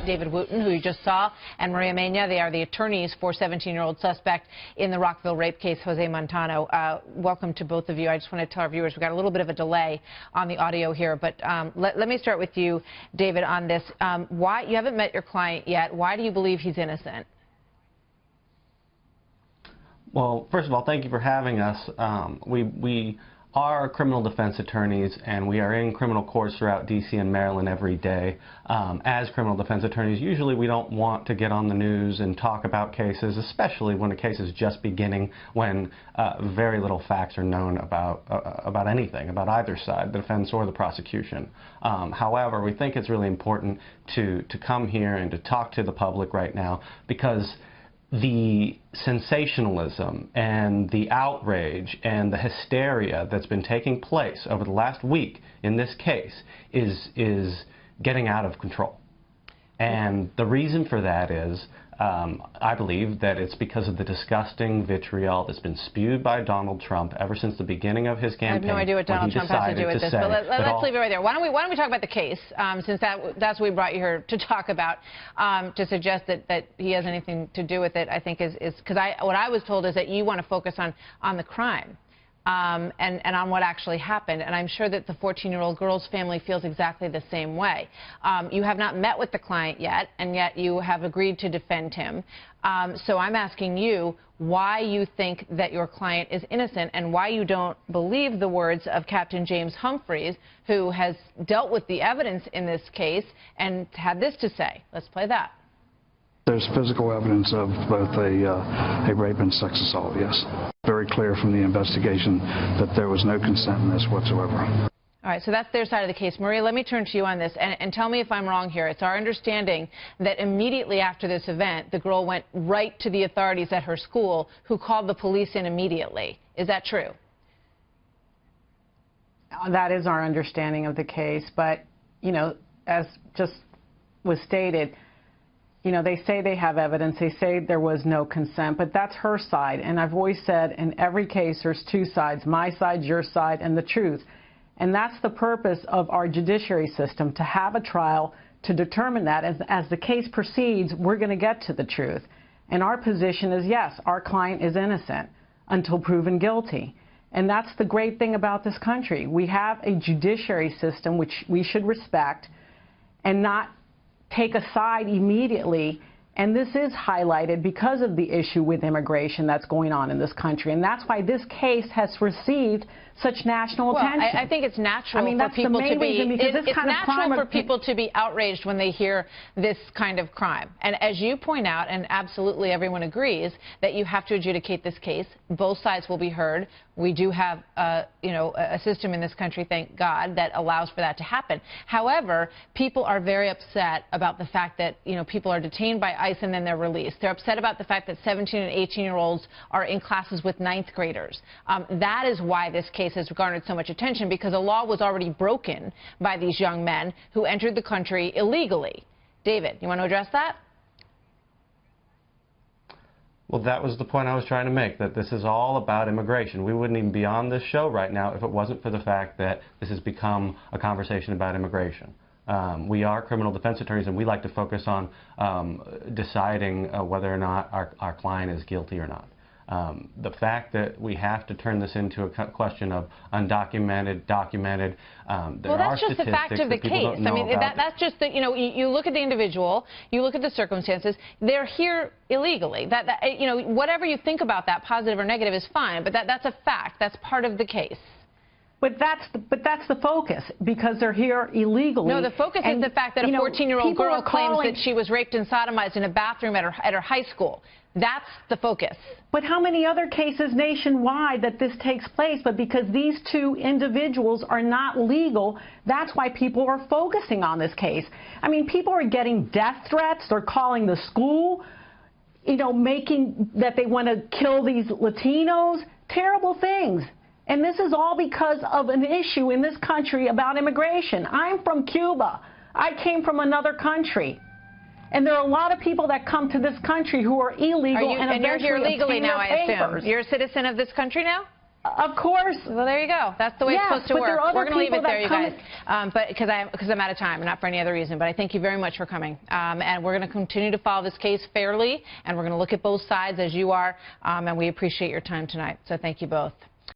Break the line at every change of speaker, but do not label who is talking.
David Wooten, who you just saw, and Maria Mena. They are the attorneys for 17-year-old suspect in the Rockville rape case, Jose Montano. Welcome to both of you. I just want to tell our viewers we've got a little bit of a delay on the audio here, but let me start with you, David, on this. Why you haven't met your client yet? Why do you believe he's innocent?
Well, first of all, thank you for having us. We are criminal defense attorneys, and we are in criminal courts throughout D.C. and Maryland every day. As criminal defense attorneys, usually we don't want to get on the news and talk about cases, especially when a case is just beginning, when very little facts are known about anything, about either side, the defense or the prosecution. However, we think it's really important to come here and to talk to the public right now, because the sensationalism and the outrage and the hysteria that's been taking place over the last week in this case is getting out of control. And the reason for that is, I believe that it's because of the disgusting vitriol that's been spewed by Donald Trump ever since the beginning of his campaign.
I have no idea what Donald Trump has to do with this, but let's leave it right there. Why don't we talk about the case, since that's what we brought you here to talk about. To suggest that he has anything to do with it, I think is because what I was told is that you want to focus on the crime. And on what actually happened. And I'm sure that the 14-year-old girl's family feels exactly the same way. You have not met with the client yet, and yet you have agreed to defend him. So I'm asking you why you think that your client is innocent and why you don't believe the words of Captain James Humphreys, who has dealt with the evidence in this case and had this to say. Let's play that.
There's physical evidence of both a rape and sex assault, yes. Very clear from the investigation that there was no consent in this whatsoever.
All right, so that's their side of the case. Maria, let me turn to you on this, and tell me if I'm wrong here. It's our understanding that immediately after this event, the girl went right to the authorities at her school, who called the police in immediately. Is that true?
That is our understanding of the case, but, you know, as just was stated, you know, they say they have evidence, they say there was no consent, but that's her side. And I've always said in every case there's two sides, my side, your side, and the truth. And that's the purpose of our judiciary system, to have a trial to determine that. As the case proceeds, we're going to get to the truth. And our position is, yes, our client is innocent until proven guilty. And that's the great thing about this country. We have a judiciary system which we should respect and not take a side immediately, and this is highlighted because of the issue with immigration that's going on in this country, and that's why this case has received such national attention.
I think it's natural for people to be. It's natural for people to be outraged when they hear this kind of crime. And as you point out, and absolutely everyone agrees, that you have to adjudicate this case. Both sides will be heard. We do have, you know, a system in this country, thank God, that allows for that to happen. However, people are very upset about the fact that, you know, people are detained by ICE and then they're released. They're upset about the fact that 17 and 18-year-olds are in classes with 9th graders. That is why this case has garnered so much attention, because a law was already broken by these young men who entered the country illegally. David, you want to address that?
Well, that was the point I was trying to make, that this is all about immigration. We wouldn't even be on this show right now if it wasn't for the fact that this has become a conversation about immigration. We are criminal defense attorneys, and we like to focus on deciding whether or not our client is guilty or not. The fact that we have to turn this into a question of undocumented, documented,
well, that's just the fact of the case. I mean, that's just the, you know, you look at the individual, you look at the circumstances. They're here illegally. You know, whatever you think about that, positive or negative, is fine. But that's a fact. That's part of the case.
But that's the focus, because they're here illegally.
No, the focus is the fact that a 14-year-old girl claims that she was raped and sodomized in a bathroom at her high school. That's the focus.
But how many other cases nationwide that this takes place? But because these two individuals are not legal, that's why people are focusing on this case. I mean, people are getting death threats. They're calling the school, you know, making that they want to kill these Latinos. Terrible things. And this is all because of an issue in this country about immigration. I'm from Cuba. I came from another country. And there are a lot of people that come to this country who are illegal and
you're here legally now, I assume.
papers.
You're a citizen of this country now?
Of course.
Well, there you go. That's the way it's supposed to work. We're going to leave it there, you guys, because I'm out of time and not for any other reason. But I thank you very much for coming. And we're going to continue to follow this case fairly, and we're going to look at both sides as you are. And we appreciate your time tonight. So thank you both.